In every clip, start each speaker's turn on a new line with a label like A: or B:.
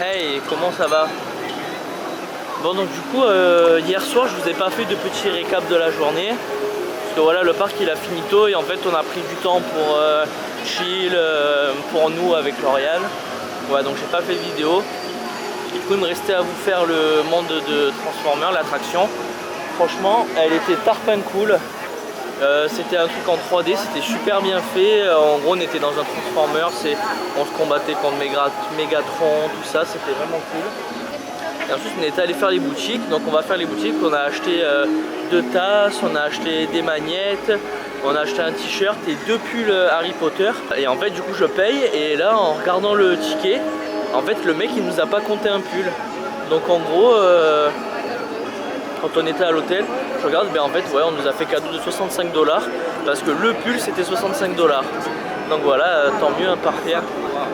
A: Hey, comment ça va? Bon, donc du coup, hier soir, je vous ai pas fait de petit récap de la journée. Parce que voilà, le parc il a fini tôt et en fait, on a pris du temps pour chill, pour nous avec Lauriane. Ouais, donc j'ai pas fait de vidéo. Du coup, il me restait à vous faire le monde de Transformers, l'attraction. Franchement, elle était tarpin cool. C'était un truc en 3D, c'était super bien fait. En gros, on était dans un Transformers, on se combattait contre Megatron, tout ça, c'était vraiment cool. Et ensuite, on était allé faire les boutiques. Donc, on va faire les boutiques. On a acheté 2 tasses, on a acheté des magnettes, on a acheté un t-shirt et 2 pulls Harry Potter. Et en fait, du coup, je paye. Et là, en regardant le ticket, en fait, le mec, il nous a pas compté un pull. Donc, en gros, quand on était à l'hôtel, je regarde, ben en fait, ouais, on nous a fait cadeau de 65 $. Parce que le pull, c'était 65 $. Donc voilà, tant mieux, hein, parfait.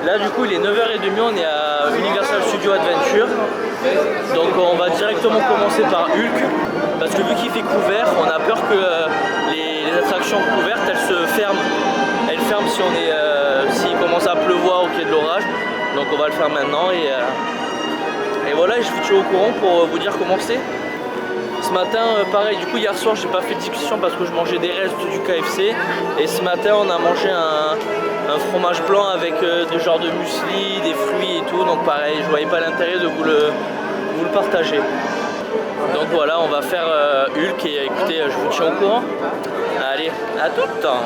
A: Là, du coup, il est 9h30, on est à Universal Studios Adventure. Donc on va directement commencer par Hulk. Parce que vu qu'il fait couvert, on a peur que les attractions couvertes, elles se ferment. Elles ferment si s'il commence à pleuvoir ou qu'il y a de l'orage. Donc on va le faire maintenant. Et voilà, je vous tiens au courant pour vous dire comment c'est. Ce matin, pareil, du coup hier soir j'ai pas fait de discussion parce que je mangeais des restes du KFC. Et ce matin on a mangé un fromage blanc avec des genres de muesli, des fruits et tout. Donc pareil, je voyais pas l'intérêt de vous le partager. Donc voilà, on va faire Hulk et écoutez, je vous tiens au courant. Allez, à tout le temps.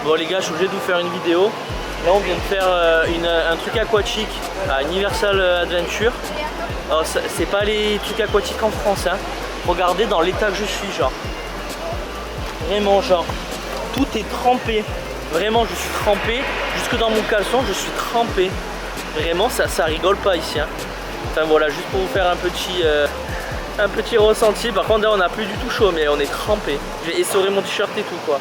A: Bon les gars, je suis obligé de vous faire une vidéo. Là on vient de faire un truc aquatique à Universal Adventure. Alors c'est pas les trucs aquatiques en France, hein. Regardez dans l'état que je suis, genre. Vraiment, genre, tout est trempé. Vraiment, je suis trempé. Jusque dans mon caleçon, je suis trempé. Vraiment, ça rigole pas ici, hein. Enfin voilà, juste pour vous faire un petit ressenti. Par contre là on n'a plus du tout chaud, mais on est trempé. J'ai essoré mon t-shirt et tout quoi.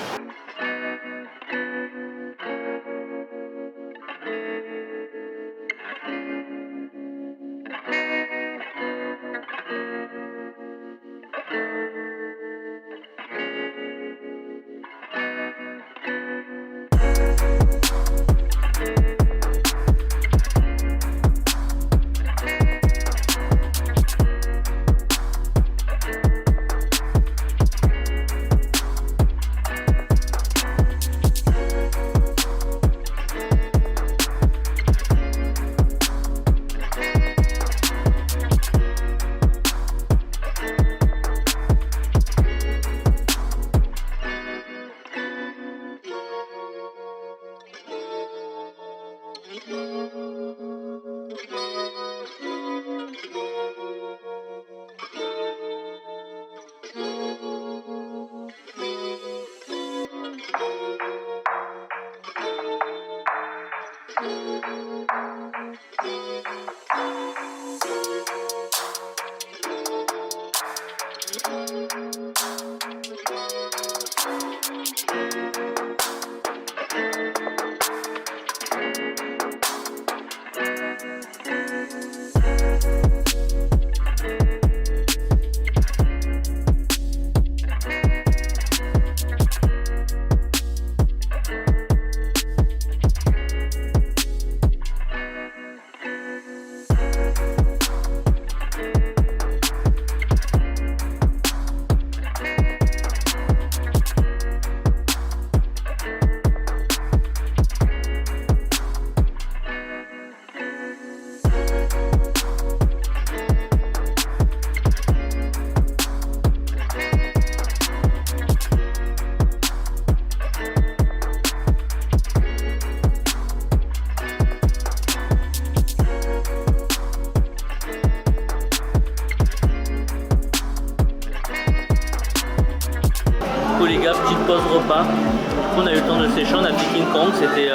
A: gars, petite pause repas. Du coup on a eu le temps de sécher, on a fait King Kong, c'était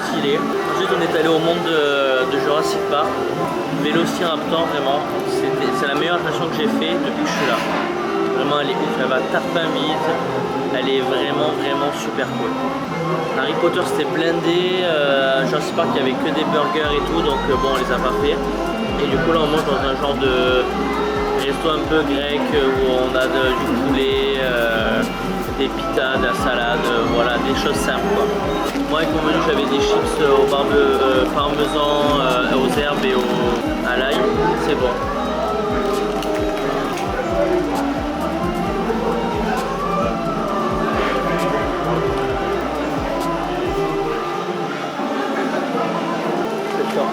A: stylé. Ensuite on est allé au monde de Jurassic Park. Vélociraptor, vraiment, c'est la meilleure attraction que j'ai fait depuis que je suis là. Vraiment elle est ouf, elle va tarpin vite, elle est vraiment super cool. Harry Potter c'était blindé, Jurassic Park il n'y avait que des burgers et tout, donc bon on les a pas fait. Et du coup là on mange dans un genre de resto un peu grec où on a du poulet, des pitas, de la salade, voilà, des choses simples quoi. Moi avec mon menu j'avais des chips au parmesan, aux herbes et à l'ail, c'est bon. C'est fort.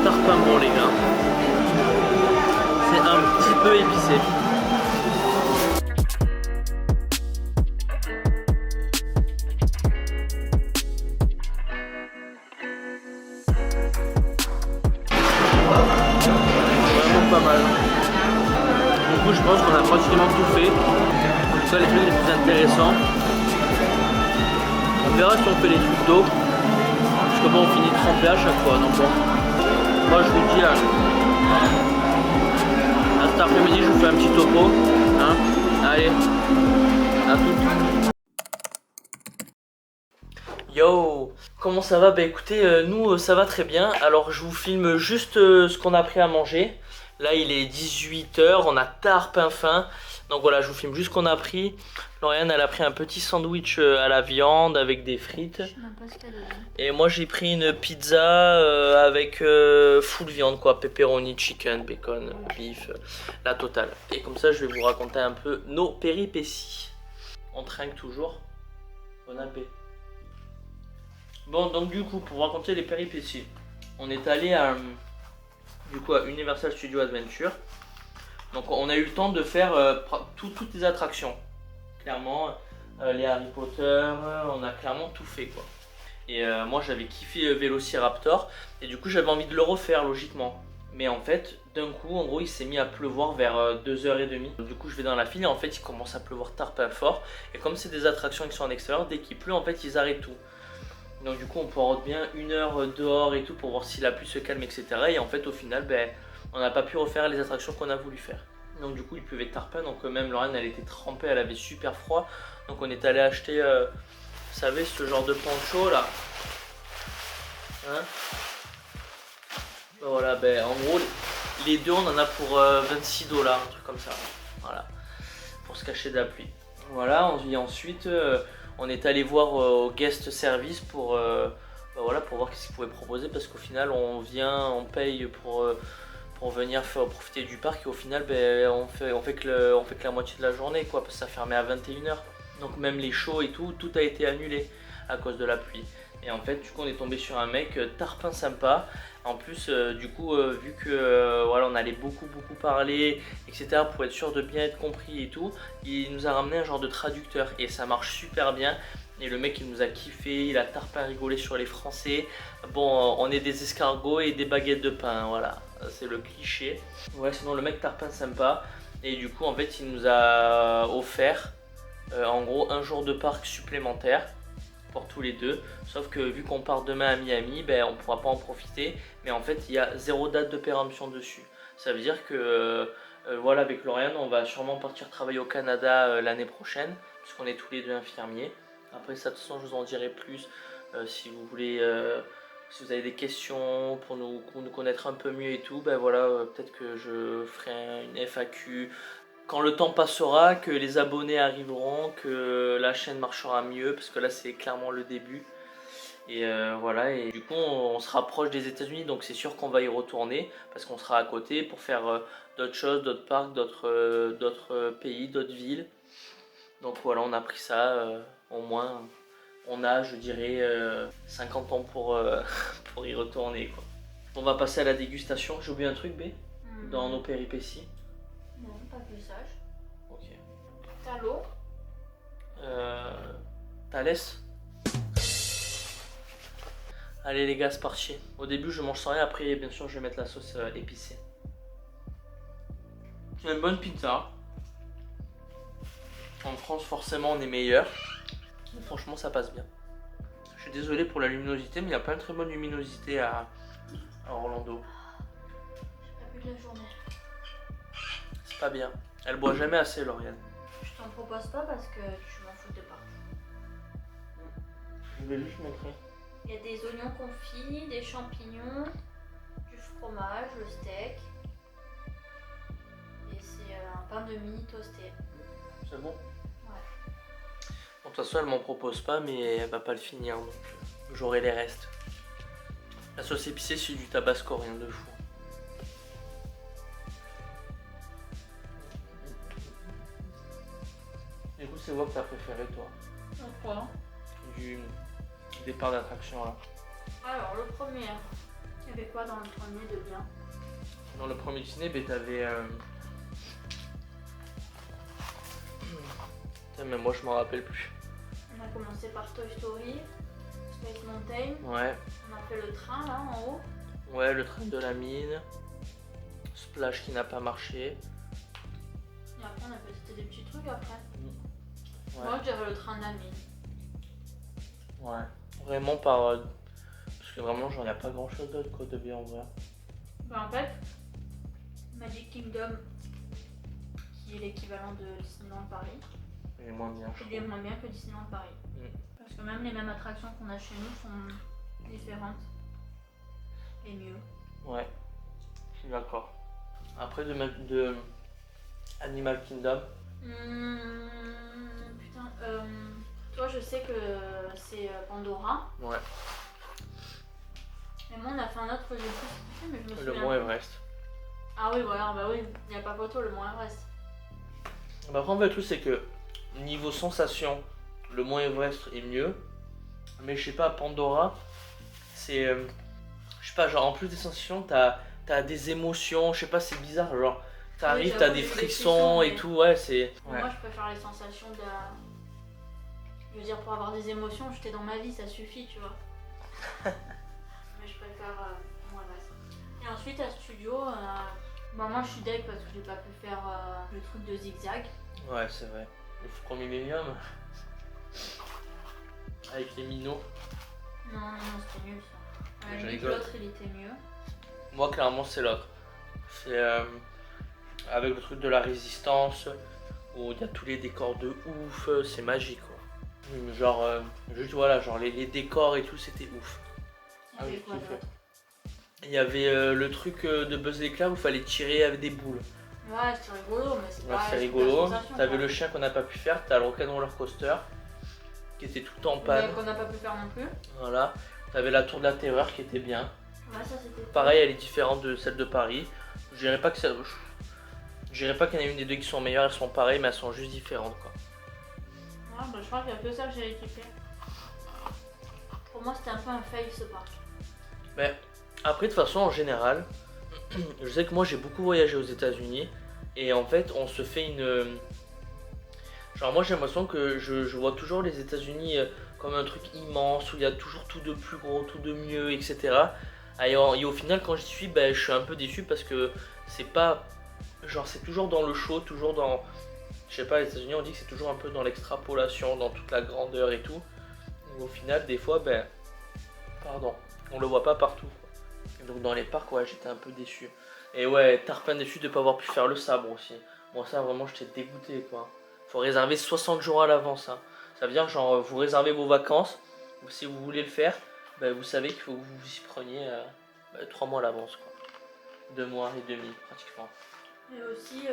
A: Tarpin bon les gars, c'est un petit peu épicé. Vraiment pas mal. Du coup je pense qu'on a pratiquement tout fait. En tout cas les trucs les plus intéressants. On verra si on fait les trucs d'eau. Parce que bon on finit trempé à chaque fois, donc bon. Moi je vous dis à cet après-midi je vous fais un petit topo. Hein, allez, à toutes. Yo, comment ça va? Bah écoutez, nous ça va très bien. Alors je vous filme juste ce qu'on a pris à manger. Là il est 18 h, on a tarpin faim. Donc voilà, je vous filme juste ce qu'on a pris. Lauriane elle a pris un petit sandwich à la viande avec des frites. Je sais même pas ce qu'elle a. Et moi j'ai pris une pizza avec full viande quoi, pepperoni, chicken, bacon, beef, la totale. Et comme ça je vais vous raconter un peu nos péripéties. On trinque toujours. Bon appétit. Bon donc du coup pour vous raconter les péripéties, on est allé à Universal Studios Adventure. Donc on a eu le temps de faire toutes les attractions. Clairement, les Harry Potter, on a clairement tout fait quoi. Et moi j'avais kiffé Vélociraptor et du coup j'avais envie de le refaire logiquement. Mais en fait, d'un coup, en gros, il s'est mis à pleuvoir vers 2h30. Du coup, je vais dans la file et en fait, il commence à pleuvoir tarpin fort. Et comme c'est des attractions qui sont en extérieur, dès qu'il pleut, en fait, ils arrêtent tout. Donc du coup, on peut avoir bien 1 heure dehors et tout pour voir si la pluie se calme, etc. Et en fait, au final, ben, on n'a pas pu refaire les attractions qu'on a voulu faire. Donc du coup, il pleuvait tarpin. Donc même Lauriane, elle était trempée, elle avait super froid. Donc on est allé acheter, vous savez, ce genre de poncho là. Hein? Voilà, ben en gros, les deux on en a pour 26 $, un truc comme ça. Voilà, pour se cacher de la pluie. Voilà, ensuite on est allé voir au guest service pour, voilà, pour voir qu'est-ce qu'ils pouvaient proposer. Parce qu'au final, on vient, on paye pour venir profiter du parc. Et au final, ben, on fait que la moitié de la journée, quoi, parce que ça fermait à 21 h. Donc même les shows et tout a été annulé à cause de la pluie. Et en fait, du coup, on est tombé sur un mec tarpin sympa. En plus, du coup, vu que voilà, on allait beaucoup parler, etc., pour être sûr de bien être compris et tout, il nous a ramené un genre de traducteur et ça marche super bien. Et le mec, il nous a kiffé, il a tarpin rigolé sur les Français. Bon, on est des escargots et des baguettes de pain, voilà, c'est le cliché. Ouais, sinon le mec tarpin sympa. Et du coup, en fait, il nous a offert, en gros, un jour de parc supplémentaire. Pour tous les deux, sauf que vu qu'on part demain à Miami, ben, on ne pourra pas en profiter, mais en fait il y a 0 date de péremption dessus. Ça veut dire que voilà, avec Lauriane on va sûrement partir travailler au Canada l'année prochaine, puisqu'on est tous les deux infirmiers. Après ça, de toute façon, je vous en dirai plus si vous voulez, si vous avez des questions pour nous connaître un peu mieux et tout, ben voilà, peut-être que je ferai une FAQ quand le temps passera, que les abonnés arriveront, que la chaîne marchera mieux, parce que là c'est clairement le début. Et voilà, et du coup on se rapproche des États-Unis, donc c'est sûr qu'on va y retourner parce qu'on sera à côté pour faire d'autres choses, d'autres parcs, d'autres pays, d'autres villes. Donc voilà, on a pris ça au moins. On a, je dirais, 50 ans pour, pour y retourner, quoi. On va passer à la dégustation. J'ai oublié un truc, B, dans nos péripéties.
B: Non, pas que sage.
A: Ok.
B: T'as l'eau.
A: Thalès. Allez les gars, c'est parti. Au début, je mange sans rien. Après, bien sûr, je vais mettre la sauce épicée. C'est une bonne pizza. En France, forcément, on est meilleur. Mais franchement, ça passe bien. Je suis désolé pour la luminosité, mais il n'y a pas une très bonne luminosité à Orlando.
B: J'ai pas bu de la journée.
A: C'est pas bien. Elle boit jamais assez, Lauriane.
B: Je t'en propose pas parce que tu m'en fous de partout.
A: Je vais juste montrer.
B: Il y a des oignons confits, des champignons, du fromage, le steak. Et c'est un pain de mie toasté.
A: C'est bon?
B: Ouais.
A: Bon, de toute façon, elle m'en propose pas, mais elle va pas le finir, donc j'aurai les restes. La sauce épicée, c'est du tabasco, rien de fou. Du coup, c'est quoi que t'as préféré, toi?
B: Pourquoi?
A: Du départ d'attraction, là.
B: Alors, le premier. Il y avait quoi dans le premier de bien?
A: Dans le premier Disney, ben, t'avais... Putain, mais moi, je m'en rappelle plus.
B: On a commencé par Toy Story, Space Mountain.
A: Ouais.
B: On a fait le train là en haut.
A: Ouais, le train de la mine. Splash qui n'a pas marché.
B: Et après, on a fait des petits trucs après.
A: Ouais.
B: Moi, je dirais le train de la mine.
A: Ouais. Vraiment par... Parce que vraiment, j'en ai pas grand chose d'autre, quoi, de bien en vrai.
B: Ben, en fait, Magic Kingdom, qui est l'équivalent de Disneyland Paris,
A: Il est moins bien, je
B: il est
A: trouve.
B: moins bien que Disneyland Paris. Parce que même les mêmes attractions qu'on a chez nous sont différentes et mieux.
A: Ouais, je suis d'accord. Après, de Animal Kingdom.
B: Putain, toi, je sais que c'est Pandora.
A: Ouais.
B: Et moi, on a fait un autre que j'ai plus, mais je me
A: Le
B: souviens.
A: Mont Everest.
B: Ah oui, voilà, bah oui, il n'y a pas photo, le Mont Everest.
A: Bah, après, en fait, le truc, c'est que niveau sensation, le Mont Everest est mieux. Mais je sais pas, Pandora, c'est. Je sais pas, genre en plus des sensations, t'as des émotions, je sais pas, c'est bizarre. Genre, t'arrives,
B: Oui,
A: t'as
B: j'avoue,
A: des
B: j'ai eu des
A: frissons
B: frissons,
A: et
B: mais-
A: tout, ouais, c'est. Ouais.
B: Moi, je préfère les sensations de. Je veux dire, pour avoir des émotions, j'étais dans ma vie, ça suffit, tu vois. Mais je préfère Mont Everest. Et ensuite, à Studio, bah, moi, je suis deg parce que j'ai pas pu faire le truc de zigzag.
A: Ouais, c'est vrai. Le Faucon Millenium. Avec les minots.
B: Non, c'était nul ça.
A: Je
B: Limite,
A: rigole.
B: l'autre, il était mieux.
A: Moi, clairement, c'est l'autre. C'est avec le truc de la résistance, où il y a tous les décors de ouf, c'est magique, quoi. Genre, juste voilà, genre les décors et tout, c'était ouf.
B: Il y
A: Ah
B: avait
A: oui,
B: quoi
A: kiffé.
B: d'autre?
A: Il y avait le truc de Buzz l'éclair où il fallait tirer avec des boules.
B: Ouais, c'était rigolo, mais c'est
A: Là,
B: pas
A: c'est
B: super
A: rigolo.
B: sensation,
A: T'avais
B: quoi.
A: le chien qu'on n'a pas pu faire, t'as le Rocket Roller Coaster qui était tout en panne.
B: Mais qu'on n'a pas pu faire non plus.
A: Voilà. T'avais la tour de la terreur qui était bien.
B: Ouais, ça c'était.
A: Pareil, elle est différente de celle de Paris. Je dirais pas que ça. Je dirais pas qu'il y en a une des deux qui sont meilleures, elles sont pareilles, mais elles sont juste différentes, quoi.
B: Ouais, bah, je crois qu'il y a que ça que j'ai équipé. Pour moi, c'était un peu un fail ce parc.
A: Mais après, de toute façon, en général, je sais que moi j'ai beaucoup voyagé aux États-Unis et en fait, on se fait une. Genre, moi j'ai l'impression que je vois toujours les États-Unis comme un truc immense où il y a toujours tout de plus gros, tout de mieux, etc. Et au final, quand j'y suis, ben, je suis un peu déçu parce que c'est pas. Genre, c'est toujours dans le show, toujours dans. Je sais pas, les États-Unis, on dit que c'est toujours un peu dans l'extrapolation, dans toute la grandeur et tout. Et au final, des fois, ben. Pardon, on le voit pas partout, quoi. Et donc, dans les parcs, ouais, j'étais un peu déçu. Et ouais, tarpin déçu de pas avoir pu faire le sabre aussi. Moi, ça, vraiment, j'étais dégoûté, quoi. Faut réserver 60 jours à l'avance, hein. Ça veut dire, genre, vous réservez vos vacances, ou si vous voulez le faire, ben, vous savez qu'il faut que vous vous y preniez 3 mois à l'avance, quoi. 2 mois et demi, pratiquement.
B: Et aussi,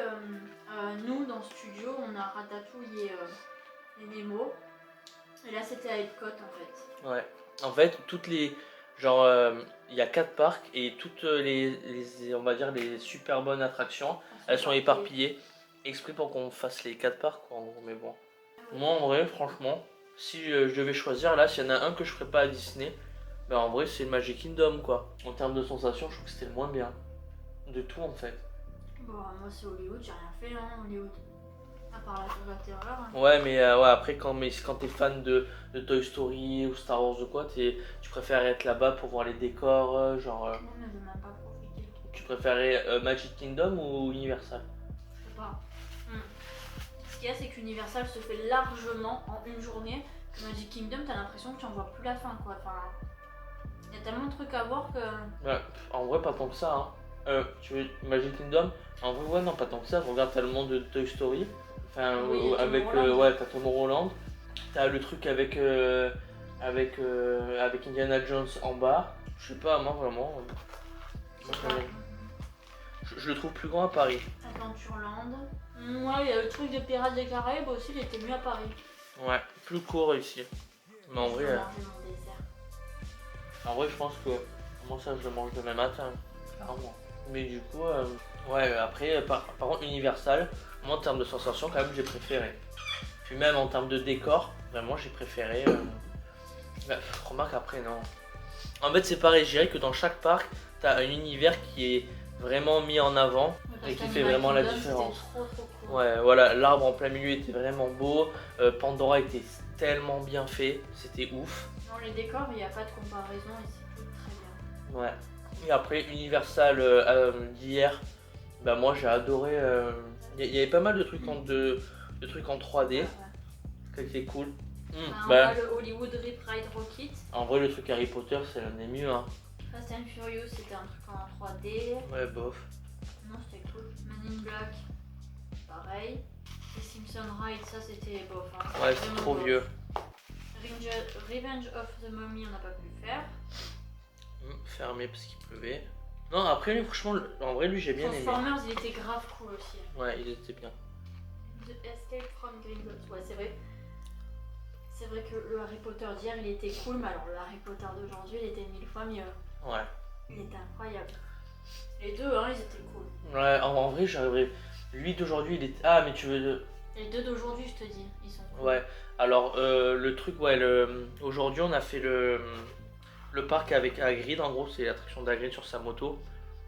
B: nous dans Studio, on a ratatouillé les Nemo. Et là, c'était à Epcot en fait.
A: Ouais. En fait, toutes les. Genre, il y a 4 parcs et toutes on va dire, les super bonnes attractions, elles sont éparpillées. Exprès pour qu'on fasse les 4 parcs, quoi, en gros, mais bon. Moi, en vrai, franchement, si je devais choisir, là, s'il y en a un que je ferais pas à Disney, bah en vrai, c'est le Magic Kingdom, quoi. En termes de sensations, je trouve que c'était le moins bien. De tout, en fait.
B: Bon, moi c'est Hollywood, j'ai rien fait hein, Hollywood. À part la Tour de la Terreur. Hein.
A: Ouais, mais ouais, après, quand t'es fan de Toy Story ou Star Wars ou quoi, tu préfères être là-bas pour voir les décors, genre.
B: Non, mais je n'ai même pas profité.
A: Tu préférais Magic Kingdom ou Universal?
B: Je sais pas. Ce qu'il y a, c'est qu'Universal se fait largement en une journée. Que Magic Kingdom, t'as l'impression que tu en vois plus la fin, quoi. Enfin, il y a tellement de trucs à voir que.
A: Ouais, en vrai, pas tant que ça, hein. Tu veux Magic Kingdom? En vrai, ouais, non, pas tant que ça. Regarde, t'as le monde de Toy Story. Enfin,
B: Oui,
A: avec. Ouais, t'as Tom Holland. T'as le truc avec Indiana Jones en bas. Je sais pas, moi, vraiment. Je le trouve plus grand à Paris.
B: Adventureland. Ouais, il y a le truc de Pirates des Caraïbes aussi, il était mieux à Paris.
A: Ouais, plus court ici. Mais en vrai.
B: Mon dessert.
A: En vrai, je pense que moi ça je le mange demain matin, clairement. Mais du coup, ouais, après, par contre, Universal, moi en termes de sensation, quand même, j'ai préféré. Puis même en termes de décor, vraiment, j'ai préféré. Bah, remarque après, non. En fait, c'est pareil, je dirais que dans chaque parc, t'as un univers qui est vraiment mis en avant et qui fait vraiment la différence.
B: Trop cool.
A: Ouais, voilà, l'arbre en plein milieu était vraiment beau, Pandora était tellement bien fait, c'était ouf.
B: Dans les décors, il n'y a pas de comparaison et c'est tout très bien.
A: Ouais. Et après, Universal d'hier, bah moi j'ai adoré. Il y avait pas mal de trucs de trucs en 3D, qui était cool.
B: On a le Hollywood Rip Ride Rocket.
A: En vrai, le truc Harry Potter, c'est l'un des mieux. Hein.
B: Fast and Furious, c'était un truc en 3D.
A: Ouais, bof.
B: Non, c'était cool. Man in Black, pareil. Les Simpson Ride, ça c'était bof. Hein.
A: Ouais, c'est trop vieux.
B: Revenge of the Mummy, on n'a pas pu le faire.
A: Fermé parce qu'il pleuvait. Non, après, lui, franchement, en vrai, lui, j'ai bien aimé.
B: Transformers, il était grave cool aussi.
A: Ouais, il était bien.
B: The Escape from Gringotts, ouais, c'est vrai. C'est vrai que le Harry Potter d'hier, il était cool, mais alors le Harry Potter d'aujourd'hui, il était 1000 fois mieux. Ouais. Il était incroyable. Les deux, hein, ils étaient cool.
A: Ouais, en vrai, j'arriverais. Lui d'aujourd'hui, il était. Ah, mais tu veux.
B: Les deux d'aujourd'hui, je te dis, ils sont cool.
A: Ouais, alors le truc, ouais, aujourd'hui, on a fait le parc avec Hagrid, en gros, c'est l'attraction d'Hagrid sur sa moto.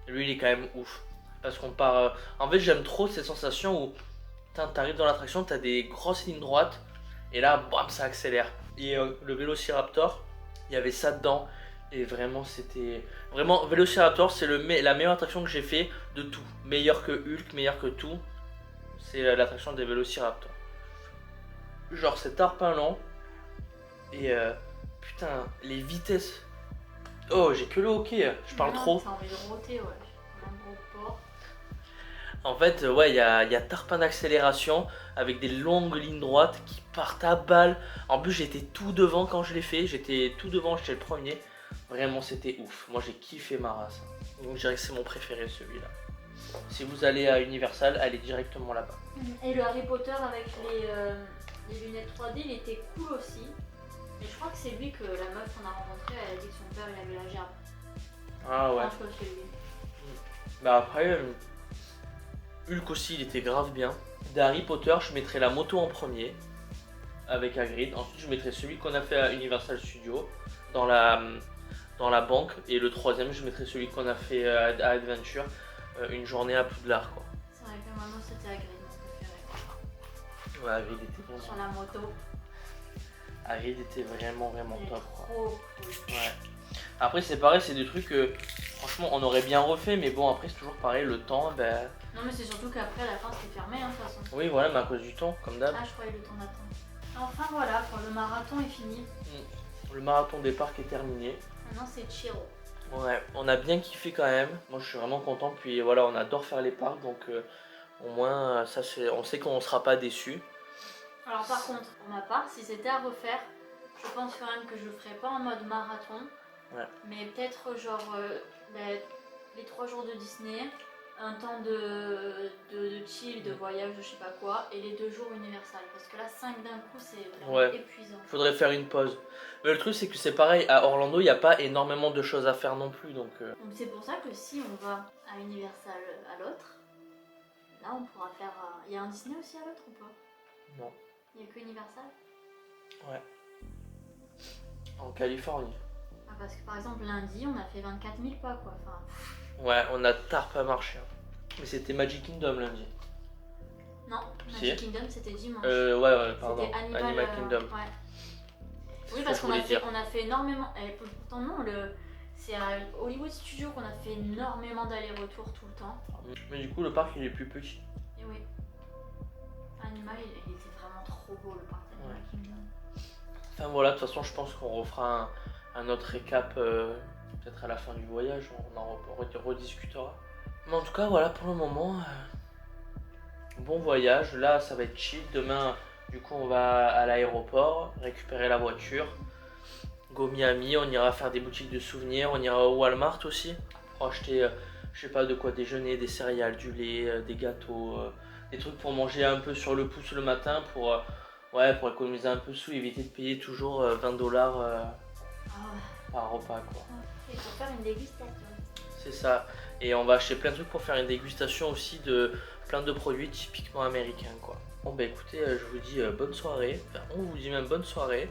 A: Lui, il est quand même ouf. Parce qu'on part. En fait, j'aime trop cette sensation où t'arrives dans l'attraction, t'as des grosses lignes droites, et là, bam, ça accélère. Et le Vélociraptor, il y avait ça dedans, et vraiment, c'était. Vraiment, Vélociraptor, c'est la meilleure attraction que j'ai fait de tout. Meilleur que Hulk, meilleur que tout. C'est l'attraction des Vélociraptors. Genre, c'est tarpin lent, et putain, les vitesses. Oh, j'ai que le hockey, je parle trop.
B: T'as envie de roter, ouais. Un gros port.
A: En fait, ouais, il y a tarpin d'accélération avec des longues lignes droites qui partent à balle. En plus, j'étais tout devant quand je l'ai fait. J'étais tout devant, j'étais le premier. Vraiment, c'était ouf. Moi, j'ai kiffé ma race. Donc, je dirais que c'est mon préféré, celui-là. Si vous allez à Universal, allez directement là-bas.
B: Et le Harry Potter avec les lunettes 3D, il était cool aussi. Mais je crois que c'est lui que la meuf qu'on a rencontrée, elle a dit que son père, il avait la gerbe.
A: Ah ouais.
B: Je crois que c'est lui.
A: Bah après, Hulk aussi, il était grave bien. D'Harry Potter, je mettrais la moto en premier, avec Hagrid. Ensuite, je mettrais celui qu'on a fait à Universal Studios, dans la banque. Et le troisième, je mettrais celui qu'on a fait à Adventure, une journée à Poudlard, quoi.
B: C'est vrai que maintenant, c'était Hagrid, mon préféré.
A: Ouais, Hagrid était bon.
B: Sur la moto.
A: Hagrid était vraiment top.
B: Trop cool.
A: Ouais. Après, c'est pareil, c'est des trucs que franchement on aurait bien refait, mais bon, après, c'est toujours pareil, le temps, ben.
B: Non, mais c'est surtout qu'après, à la fin, c'était fermé, hein, de toute façon.
A: Oui, voilà, mais à cause du temps, comme d'hab.
B: Ah, je croyais le temps d'attendre. Enfin, voilà, le marathon est fini.
A: Le marathon des parcs est terminé.
B: Maintenant, c'est chill.
A: Ouais, on a bien kiffé quand même. Moi, je suis vraiment content. Puis voilà, on adore faire les parcs, donc au moins, ça, on sait qu'on ne sera pas déçus.
B: Alors, par contre, pour ma part, si c'était à refaire, je pense quand même que je le ferais pas en mode marathon.
A: Ouais.
B: Mais peut-être genre les 3 jours de Disney un temps de chill, de voyage, de je sais pas quoi, et les 2 jours Universal. Parce que là, 5 d'un coup, c'est vraiment épuisant.
A: Faudrait faire une pause. Mais le truc, c'est que c'est pareil, à Orlando, il n'y a pas énormément de choses à faire non plus. Donc
B: c'est pour ça que si on va à Universal à l'autre, là on pourra faire. Il y a un Disney aussi à l'autre ou pas?
A: Non.
B: Il n'y a que Universal?
A: Ouais. En Californie.
B: Ah, parce que par exemple, lundi, on a fait 24 000 pas quoi. Enfin,
A: ouais, on a tard pas marché. Mais c'était Magic Kingdom lundi.
B: non, Magic Kingdom c'était dimanche.
A: Ouais, pardon.
B: C'était
A: Animal Kingdom.
B: Ouais. Oui, parce qu'on a fait énormément. Pourtant, non, c'est à Hollywood Studios qu'on a fait énormément d'allers-retours tout le temps.
A: Mais du coup, le parc il est plus petit.
B: Et oui. Animal, il était vraiment trop beau le parc d'Animal Kingdom.
A: Enfin voilà, de toute façon, je pense qu'on refera un autre récap peut-être à la fin du voyage. On en rediscutera. Mais en tout cas, voilà pour le moment. Bon voyage. Là, ça va être chill. Demain. Du coup, on va à l'aéroport, récupérer la voiture, go Miami, on ira faire des boutiques de souvenirs, on ira au Walmart aussi, pour acheter, je sais pas de quoi déjeuner, des céréales, du lait, des gâteaux, des trucs pour manger un peu sur le pouce le matin, pour économiser un peu de sous, éviter de payer toujours 20 $ par repas, quoi.
B: Et pour faire une dégustation.
A: C'est ça, et on va acheter plein de trucs pour faire une dégustation aussi de plein de produits typiquement américains, quoi. Bon bah écoutez, je vous dis bonne soirée, enfin on vous dit même bonne soirée,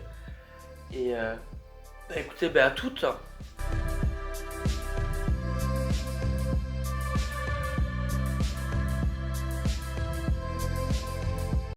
A: et bah écoutez, à toutes.